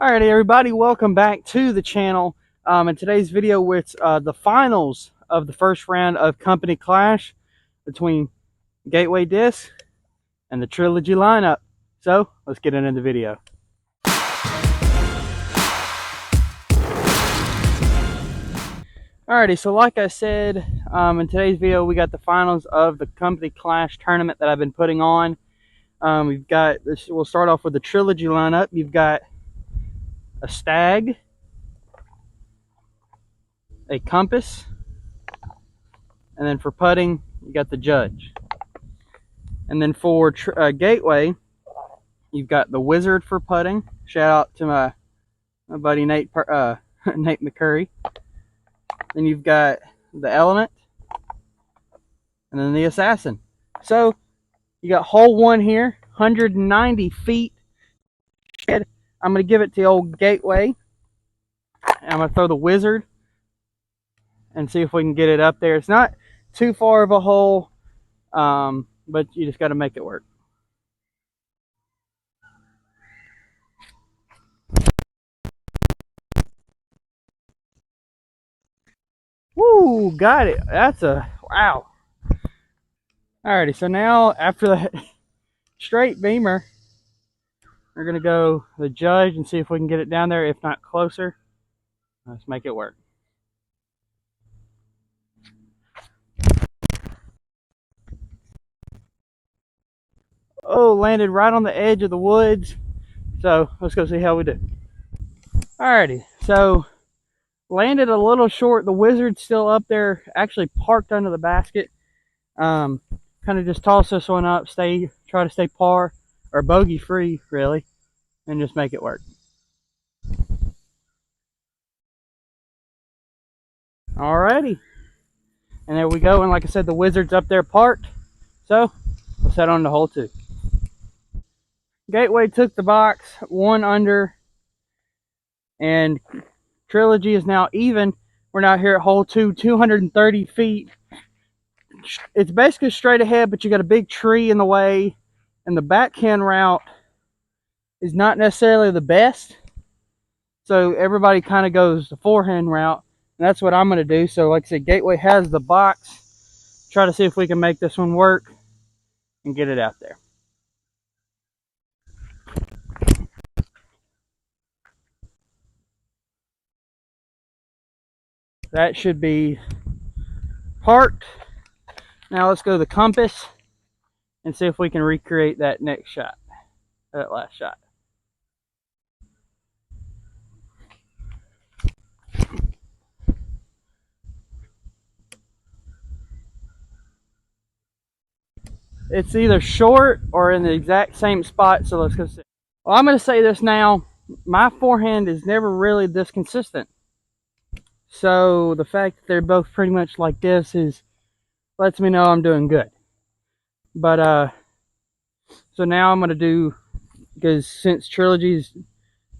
Alrighty, everybody, welcome back to the channel. In today's video, it's the finals of the first round of Company Clash between Gateway Disc and the Trilogy lineup. So let's get into the video. Alrighty, so like I said, in today's video, we got the finals of the Company Clash tournament that I've been putting on. We've got this. We'll start off with the Trilogy lineup. You've got a Stag, a Compass, and then for putting, you got the Judge. And then for Gateway, you've got the Wizard for putting. Shout out to my buddy Nate Nate McCurry. Then you've got the Element, and then the Assassin. So you got hole one here, 190 feet. I'm going to give it to the old Gateway. I'm going to throw the Wizard and see if we can get it up there. It's not too far of a hole, but you just got to make it work. Woo, got it. That's a wow. Alrighty, so now after the straight beamer, we're gonna go the Judge and see if we can get it down there, if not closer. Let's make it work. Oh, landed right on the edge of the woods. So let's go see how we do. Alrighty, so landed a little short. The Wizard's still up there, actually parked under the basket. Kind of just toss this one up, try to stay par or bogey free, really, and just make it work. Alrighty, and there we go. And like I said, the Wizard's up there parked. So let's head on to hole two. Gateway took the box, 1 under, and Trilogy is now even. We're now here at hole two, 230 feet. It's basically straight ahead, but you got a big tree in the way, and the backhand route is not necessarily the best. So everybody kind of goes the forehand route, and that's what I'm going to do. So like I said, Gateway has the box. Try to see if we can make this one work and get it out there. That should be parked. Now let's go to the Compass and see if we can recreate that next shot, that last shot. It's either short or in the exact same spot, so let's go see. Well, I'm going to say this now. My forehand is never really this consistent. So the fact that they're both pretty much like this lets me know I'm doing good. But so now I'm going to do, because since Trilogy's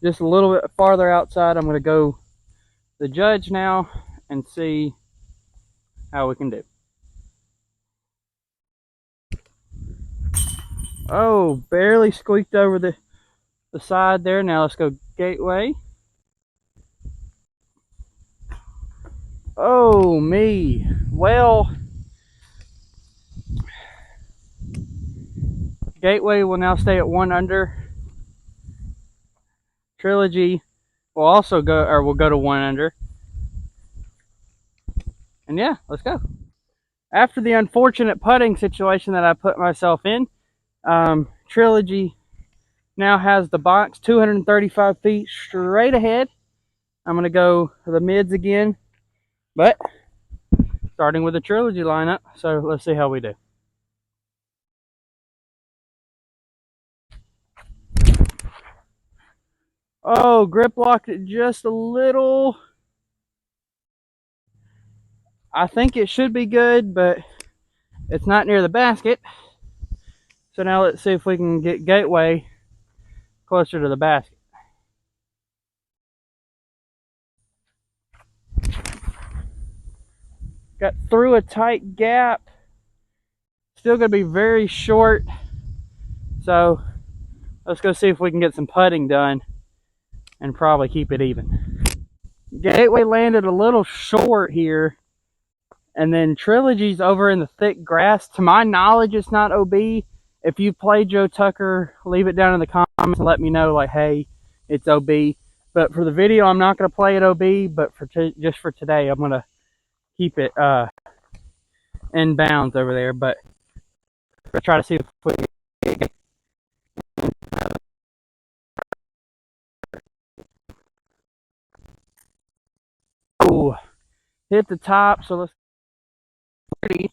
just a little bit farther outside, I'm going to go the Judge now and see how we can do. Oh, barely squeaked over the side there. Now let's go Gateway. Oh, me. Well, Gateway will now stay at 1 under. Trilogy will also go, or will go to 1 under. And yeah, let's go. After the unfortunate putting situation that I put myself in, Trilogy now has the box 235 feet straight ahead. I'm going to go the mids again, but starting with the Trilogy lineup. So let's see how we do. Oh, grip locked it just a little. I think it should be good, but it's not near the basket. So now let's see if we can get Gateway closer to the basket. Got through a tight gap. Still going to be very short. So let's go see if we can get some putting done and probably keep it even. Gateway landed a little short here, and then Trilogy's over in the thick grass. To my knowledge, it's not OB. If you play Joe Tucker, leave it down in the comments and let me know, like, hey, it's OB. But for the video, I'm not going to play it OB, but for just for today, I'm going to keep it in bounds over there. But we'll try to see if we can. Ooh, hit the top, so let's pretty.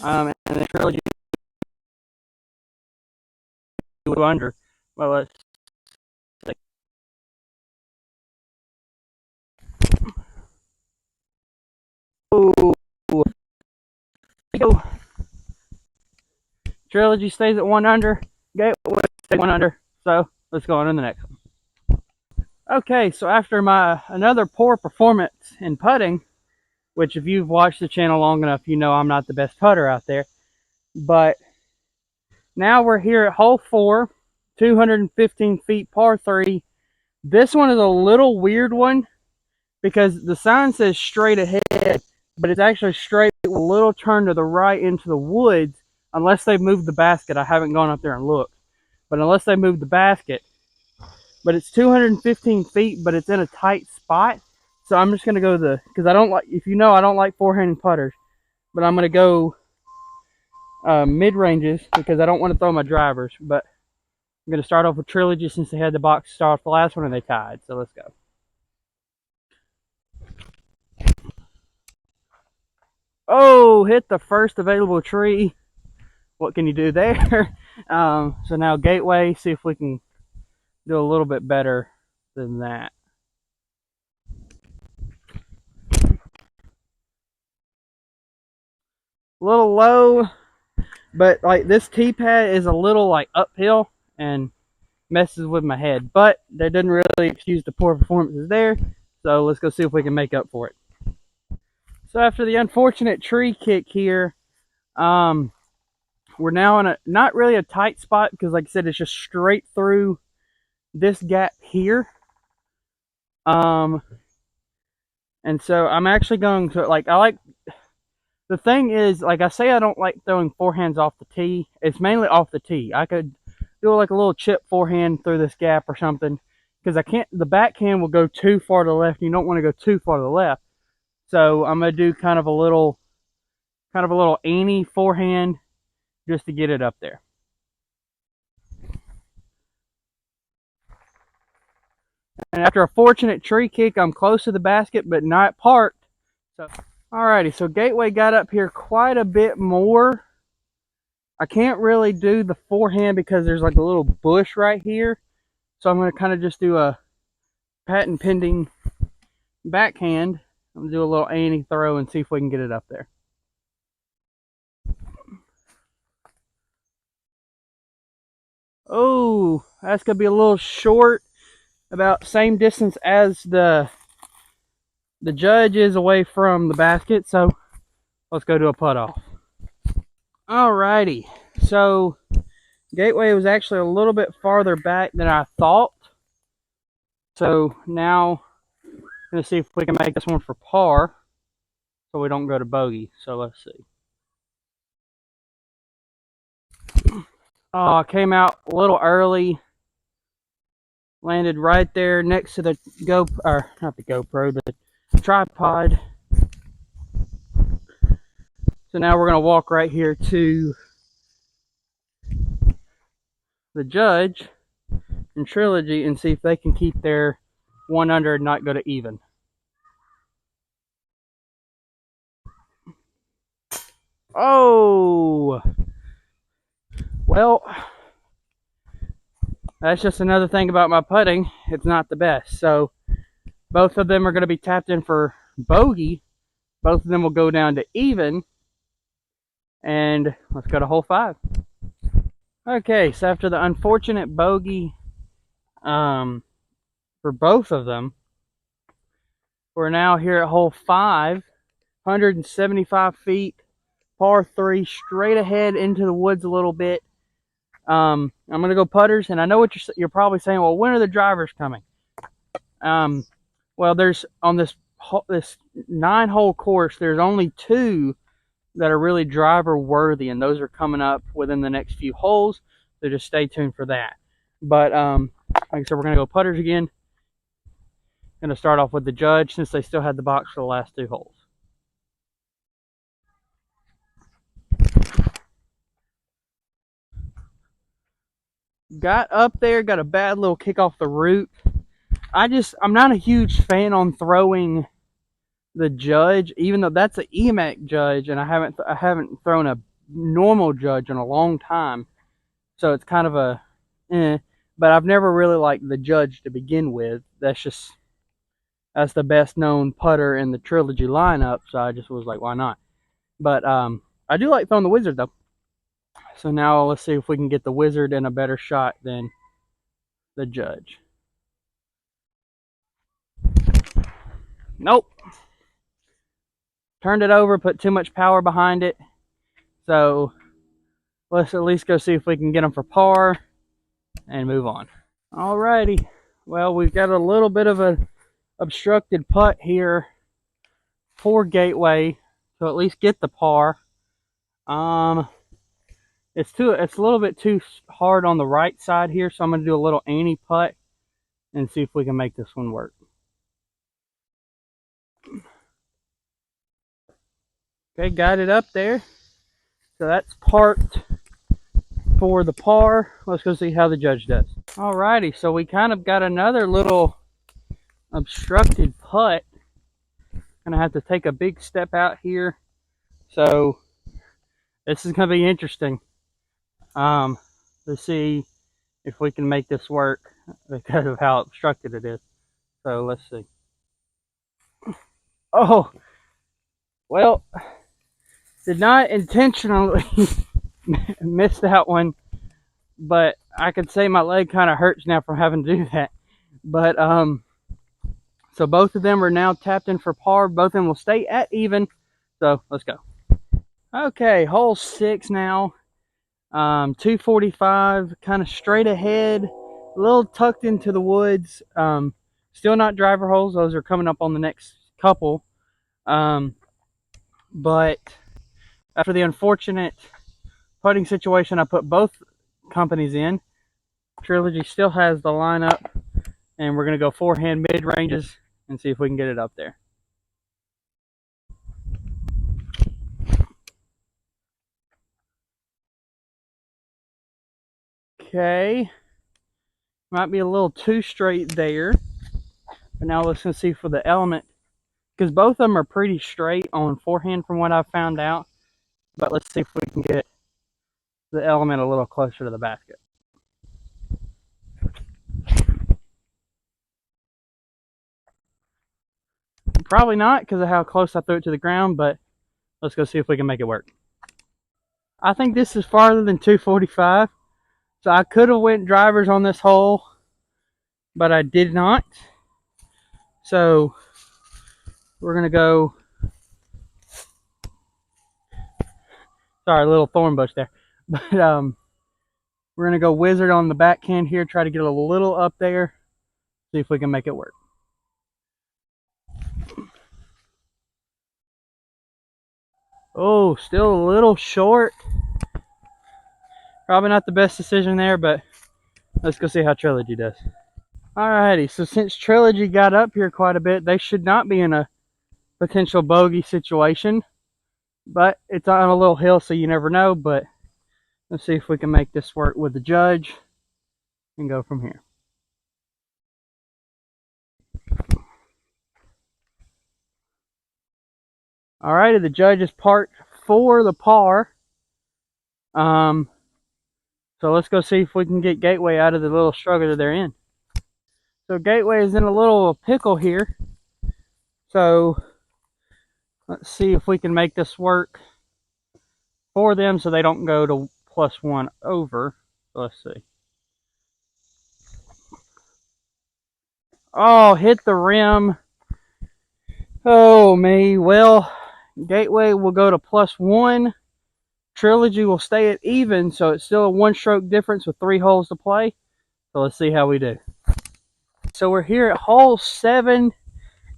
And then Trilogy under. Well, let's see. Ooh, go. Trilogy stays at 1 under. Gateway stays 1 under. So let's go on to the next one. Okay, so after my another poor performance in putting, which if you've watched the channel long enough, you know I'm not the best putter out there. But now we're here at hole 4, 215 feet, par 3. This one is a little weird one because the sign says straight ahead, but it's actually straight with a little turn to the right into the woods, unless they've moved the basket. I haven't gone up there and looked, but unless they moved the basket. But it's 215 feet, but it's in a tight spot. So I'm just going to go because I don't like, if you know, I don't like forehand putters, but I'm going to go mid-ranges because I don't want to throw my drivers. But I'm going to start off with Trilogy since they had the box start off the last one and they tied. So let's go. Oh, hit the first available tree. What can you do there? So now Gateway, see if we can do a little bit better than that. A little low, but like this tee pad is a little like uphill and messes with my head, but that doesn't really excuse the poor performances there. So let's go see if we can make up for it. So after the unfortunate tree kick here, we're now in a not really a tight spot because, like I said, it's just straight through this gap here. And so I'm actually going to the thing is, like I say, I don't like throwing forehands off the tee. It's mainly off the tee. I could do like a little chip forehand through this gap or something because I can't. The backhand will go too far to the left. And you don't want to go too far to the left. So I'm gonna do kind of a little Annie forehand just to get it up there. And after a fortunate tree kick, I'm close to the basket, but not parked. So, alrighty, so Gateway got up here quite a bit more. I can't really do the forehand because there's like a little bush right here. So I'm going to kind of just do a patent pending backhand. I'm going to do a little Annie throw and see if we can get it up there. Oh, that's going to be a little short. About same distance as the judge is away from the basket. So let's go do a putt off. Alrighty, so Gateway was actually a little bit farther back than I thought. So now I'm going to see if we can make this one for par so we don't go to bogey. So let's see. Oh, I came out a little early. Landed right there next to the GoPro, or not the GoPro, the tripod. So now we're going to walk right here to the judge and Trilogy and see if they can keep their 1 under and not go to even. Oh, well, that's just another thing about my putting. It's not the best. So both of them are going to be tapped in for bogey. Both of them will go down to even. And let's go to hole 5. Okay, so after the unfortunate bogey for both of them, we're now here at hole 5, 175 feet, par 3, straight ahead into the woods a little bit. I'm going to go putters, and I know what you're probably saying, well, when are the drivers coming? Well, there's on this 9-hole course, there's only 2 that are really driver worthy, and those are coming up within the next few holes. So just stay tuned for that. But like I said, we're gonna go putters again. Gonna start off with the judge since they still had the box for the last 2 holes. Got up there, got a bad little kick off the root. I'm not a huge fan on throwing the judge, even though that's an EMAC judge, and I haven't thrown a normal judge in a long time. So it's kind of a but I've never really liked the judge to begin with. That's the best known putter in the Trilogy lineup, so I just was like, why not? But I do like throwing the wizard though. So now let's see if we can get the wizard in a better shot than the judge. Nope. Turned it over, put too much power behind it. So let's at least go see if we can get them for par and move on. Alrighty. Well, we've got a little bit of an obstructed putt here for Gateway to at least get the par. It's a little bit too hard on the right side here, so I'm going to do a little anti-putt and see if we can make this one work. Okay, got it up there. So that's parked for the par. Let's go see how the judge does. Alrighty, so we kind of got another little obstructed putt. Gonna have to take a big step out here. So this is gonna be interesting. To see if we can make this work because of how obstructed it is. So let's see. Oh, well, did not intentionally miss that one, but I could say my leg kind of hurts now from having to do that. But so both of them are now tapped in for par. Both of them will stay at even. So let's go. Okay, hole 6 now. 245, kind of straight ahead, a little tucked into the woods. Still not driver holes. Those are coming up on the next couple. But after the unfortunate putting situation I put both companies in, Trilogy still has the lineup, and we're going to go forehand mid-ranges and see if we can get it up there. Okay. Might be a little too straight there. But now let's see for the element, because both of them are pretty straight on forehand from what I've found out. But let's see if we can get the element a little closer to the basket. Probably not because of how close I threw it to the ground, but let's go see if we can make it work. I think this is farther than 245, so I could have went drivers on this hole, but I did not. So we're gonna go. Sorry, a little thorn bush there, but we're gonna go wizard on the backhand here. Try to get a little up there. See if we can make it work. Oh, still a little short. Probably not the best decision there, but let's go see how Trilogy does. Alrighty, so since Trilogy got up here quite a bit, they should not be in a potential bogey situation. But it's on a little hill, so you never know. But let's see if we can make this work with the judge and go from here. Alrighty, the judge is parked for the par. So let's go see if we can get Gateway out of the little struggle that they're in. So Gateway is in a little pickle here. So let's see if we can make this work for them so they don't go to +1 over. So let's see. Oh, hit the rim. Oh me. Well, Gateway will go to +1. Trilogy will stay at even, so it's still a 1-stroke difference with 3 holes to play. So let's see how we do. so we're here at hole 7,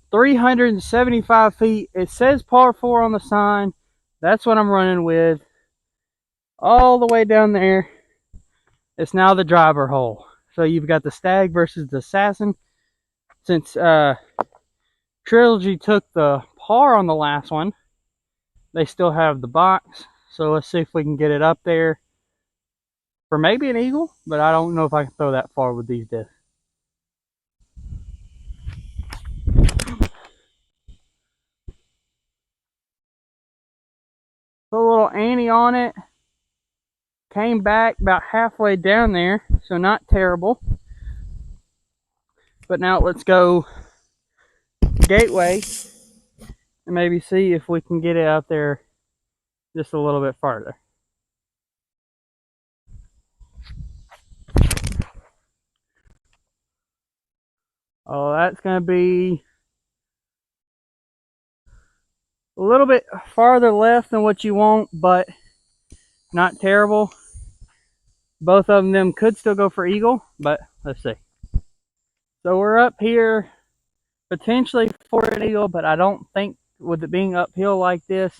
375 feet. It says par 4 on the sign. That's what I'm running with. All the way down there. It's now the driver hole. So you've got the Stag versus the Assassin. Since Trilogy took the par on the last one, they still have the box. So let's see if we can get it up there for maybe an eagle, but I don't know if I can throw that far with these discs. Put a little ante on it. Came back about halfway down there, so not terrible. But now let's go Gateway and maybe see if we can get it out there just a little bit farther. Oh, that's going to be a little bit farther left than what you want, but not terrible. Both of them could still go for eagle, but let's see. So we're up here potentially for an eagle, but I don't think, with it being uphill like this,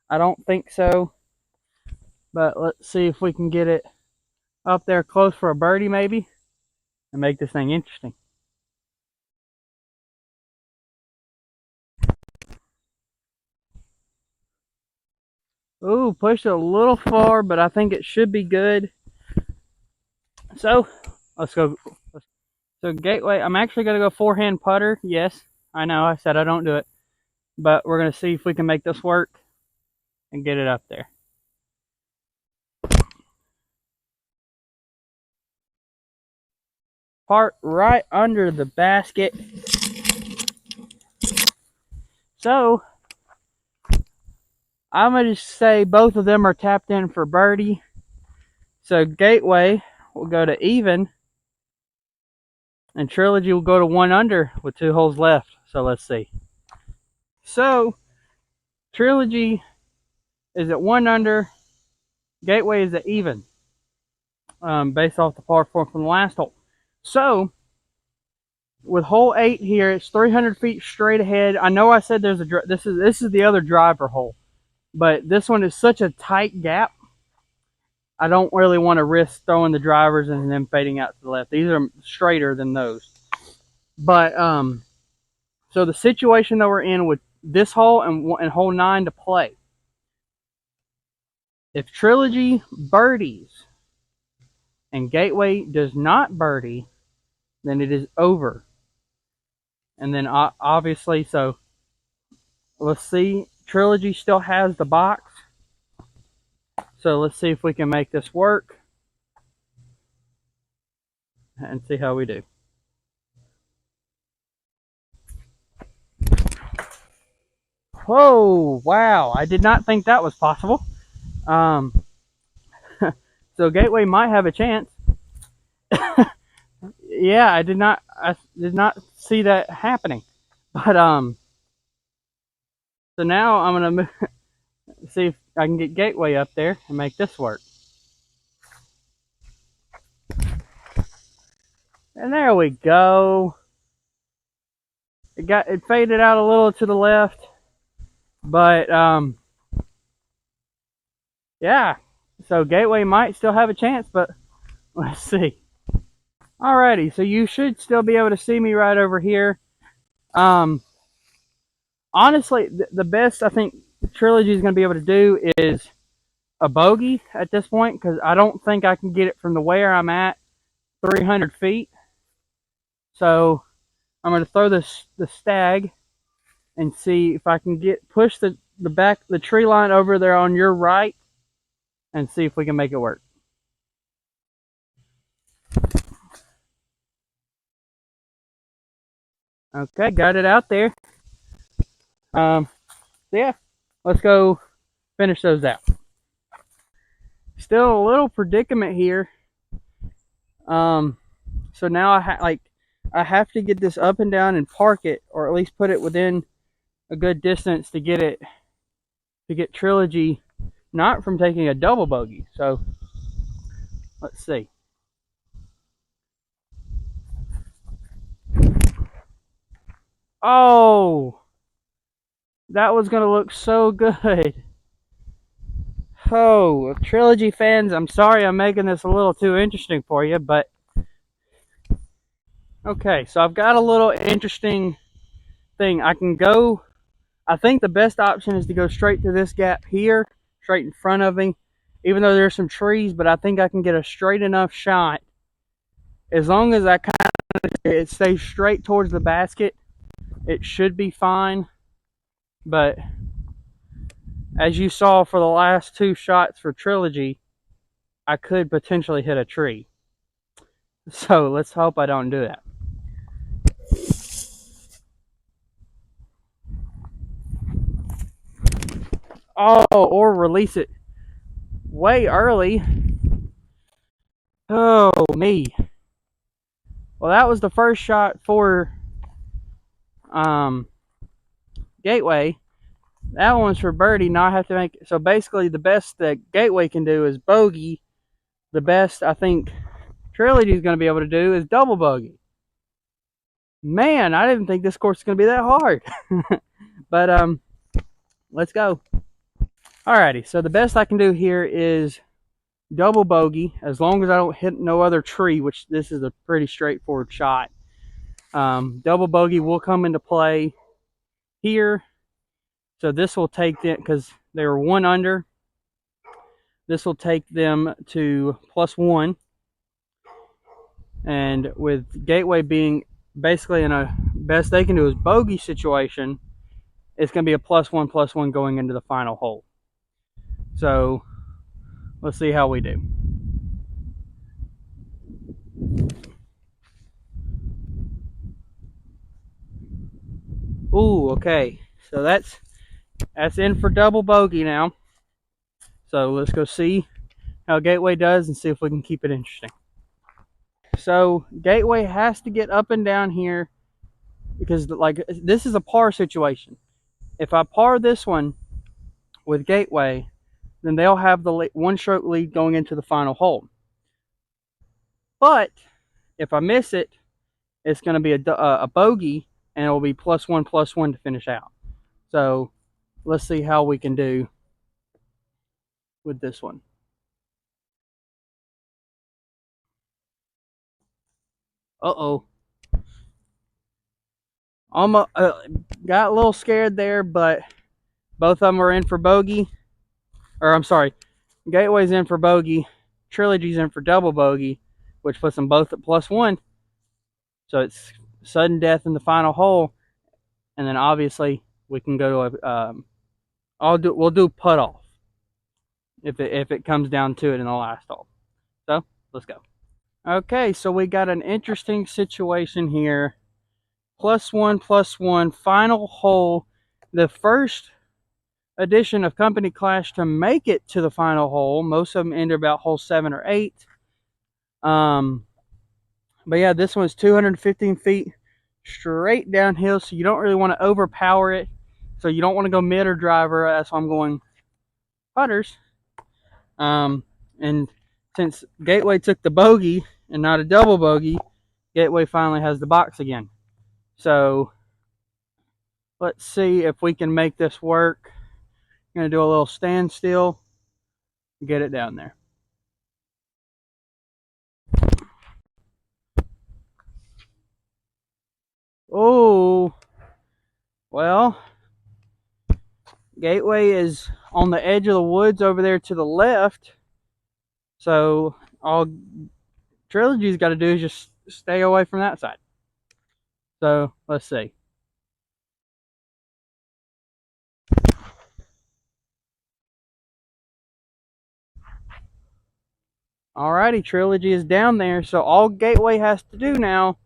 I don't think so. But let's see if we can get it up there close for a birdie maybe and make this thing interesting. Ooh, pushed it a little far, but I think it should be good. So let's go. So Gateway, I'm actually going to go forehand putter. Yes, I know I said I don't do it, but we're going to see if we can make this work and get it up there. Part right under the basket. So I'm going to just say both of them are tapped in for birdie. So Gateway will go to even, and Trilogy will go to 1 under with 2 holes left. So let's see. So Trilogy is at 1 under. Gateway is at even, based off the par 4 from the last hole. So with hole 8 here, it's 300 feet straight ahead. I know I said there's a this is the other driver hole, but this one is such a tight gap. I don't really want to risk throwing the drivers and then fading out to the left. These are straighter than those. But so the situation that we're in with this hole and hole 9 to play. If Trilogy birdies and Gateway does not birdie, then it is over. And then obviously, so let's see. Trilogy still has the box. So let's see if we can make this work and see how we do. Whoa, wow. I did not think that was possible. So Gateway might have a chance. Yeah, I did not see that happening. But so now I'm going to see if I can get Gateway up there and make this work. And there we go. It faded out a little to the left, but yeah. So Gateway might still have a chance, but let's see. Alrighty, so you should still be able to see me right over here. Honestly, the best I think Trilogy is going to be able to do is a bogey at this point, because I don't think I can get it from the where I'm at 300 feet. So I'm going to throw the Stag and see if I can push the tree line over there on your right and see if we can make it work. Okay, got it out there. So yeah, let's go finish those out. Still a little predicament here. So now I have to get this up and down and park it, or at least put it within a good distance to get Trilogy not from taking a double bogey. So let's see. Oh, that was going to look so good. Oh, Trilogy fans, I'm sorry I'm making this a little too interesting for you, but okay, so I've got a little interesting thing. I think the best option is to go straight to this gap here, straight in front of me, even though there's some trees, but I think I can get a straight enough shot. As long as it stays straight towards the basket, it should be fine. But as you saw for the last two shots for Trilogy, I could potentially hit a tree. So let's hope I don't do that. Oh, or release it way early. Oh, me. Well, that was the first shot for um, Gateway. That one's for birdie. Now I have to make. So basically, the best that Gateway can do is bogey. The best I think Trilogy is going to be able to do is double bogey. Man, I didn't think this course was going to be that hard. But let's go. Alrighty, so the best I can do here is double bogey, as long as I don't hit no other tree, which this is a pretty straightforward shot. Double bogey will come into play here. So this will take them, because they were one under, this will take them to +1. And with Gateway being basically in a best they can do is bogey situation, it's going to be a +1/+1 going into the final hole. So let's see how we do. Ooh, okay. So that's in for double bogey now. So let's go see how Gateway does and see if we can keep it interesting. So Gateway has to get up and down here because like this is a par situation. If I par this one with Gateway, then they'll have the one stroke lead going into the final hole. But if I miss it, it's going to be a bogey, and it will be +1/+1 to finish out. So let's see how we can do with this one. Uh-oh. Almost got a little scared there, but both of them are in for bogey. Or I'm sorry, Gateway's in for bogey, Trilogy's in for double bogey, which puts them both at +1. So it's sudden death in the final hole, and then obviously we can go to we'll do putt off if it comes down to it in the last hole. So let's go. Okay, so we got an interesting situation here. +1/+1 final hole. The first edition of Company Clash to make it to the final hole. Most of them end about hole 7 or 8. But yeah, this one's 215 feet straight downhill, so you don't really want to overpower it. So you don't want to go mid or driver. That's why I'm going putters. And since Gateway took the bogey and not a double bogey, Gateway finally has the box again. So let's see if we can make this work. I'm going to do a little standstill and get it down there. Oh, well, Gateway is on the edge of the woods over there to the left. So all Trilogy's got to do is just stay away from that side. So let's see. Alrighty, Trilogy is down there. So all Gateway has to do now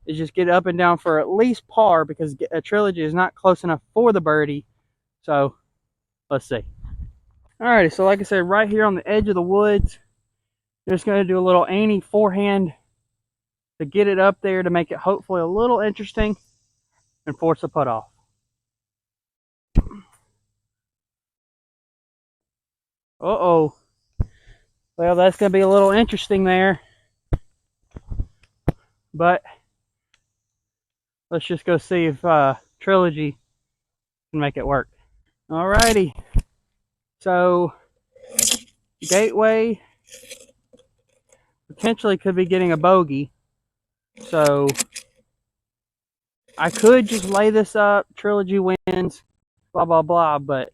is just get up and down for at least par, because a Trilogy is not close enough for the birdie. So let's see. Alrighty, so like I said, right here on the edge of the woods, just going to do a little Annie forehand to get it up there to make it hopefully a little interesting and force the putt off. Uh-oh. Well, that's going to be a little interesting there. But let's just go see if Trilogy can make it work. Alrighty. So Gateway potentially could be getting a bogey. So I could just lay this up, Trilogy wins, blah blah blah, but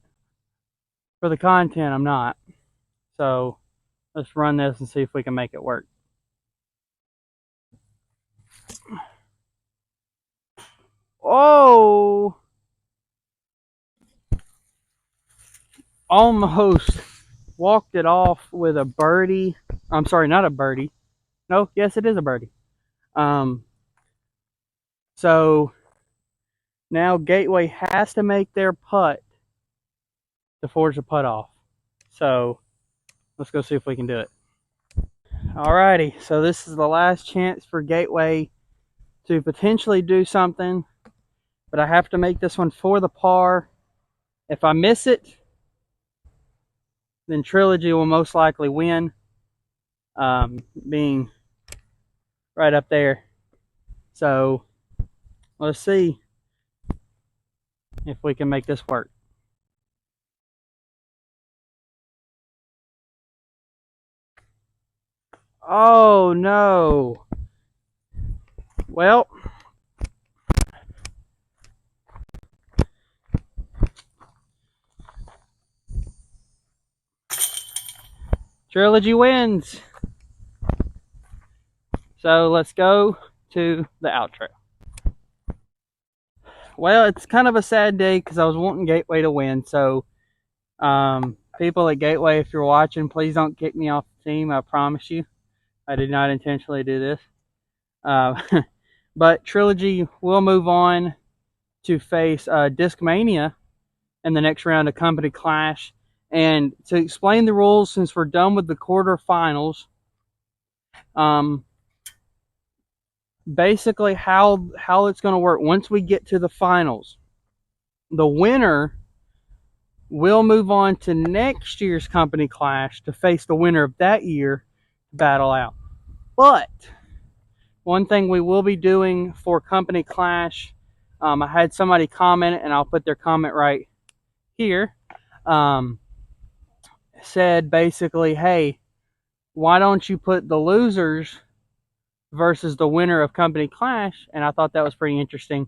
for the content I'm not. So let's run this and see if we can make it work. Oh, almost walked it off with a birdie. I'm sorry, not a birdie. No, yes, it is a birdie. So now Gateway has to make their putt to force the putt off. So let's go see if we can do it. Alrighty, so this is the last chance for Gateway to potentially do something, but I have to make this one for the par. If I miss it, then Trilogy will most likely win, being right up there. So let's see if we can make this work. Oh no. Well, Trilogy wins. So let's go to the outro. Well, it's kind of a sad day because I was wanting Gateway to win. So, people at Gateway, if you're watching, please don't kick me off the team. I promise you, I did not intentionally do this. Uh, but Trilogy will move on to face Discmania in the next round of Company Clash. And to explain the rules, since we're done with the quarterfinals, basically how it's going to work. Once we get to the finals, the winner will move on to next year's Company Clash to face the winner of that year to battle out. But one thing we will be doing for Company Clash, I had somebody comment, and I'll put their comment right here. Said basically, hey, why don't you put the losers versus the winner of Company Clash? And I thought that was pretty interesting.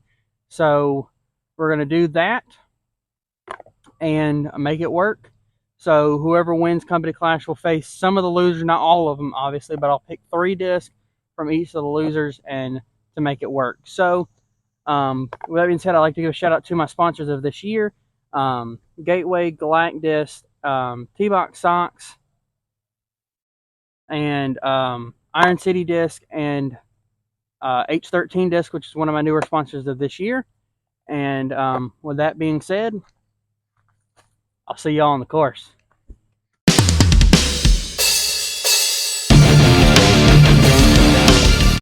So we're going to do that and make it work. So whoever wins Company Clash will face some of the losers, not all of them, obviously, but I'll pick 3 discs from each of the losers and to make it work. So with that being said, I'd like to give a shout out to my sponsors of this year: Gateway, Galactic Disc, T-Box Socks, and Iron City Disc, and H13 Disc, which is one of my newer sponsors of this year. And with that being said, I'll see y'all on the course.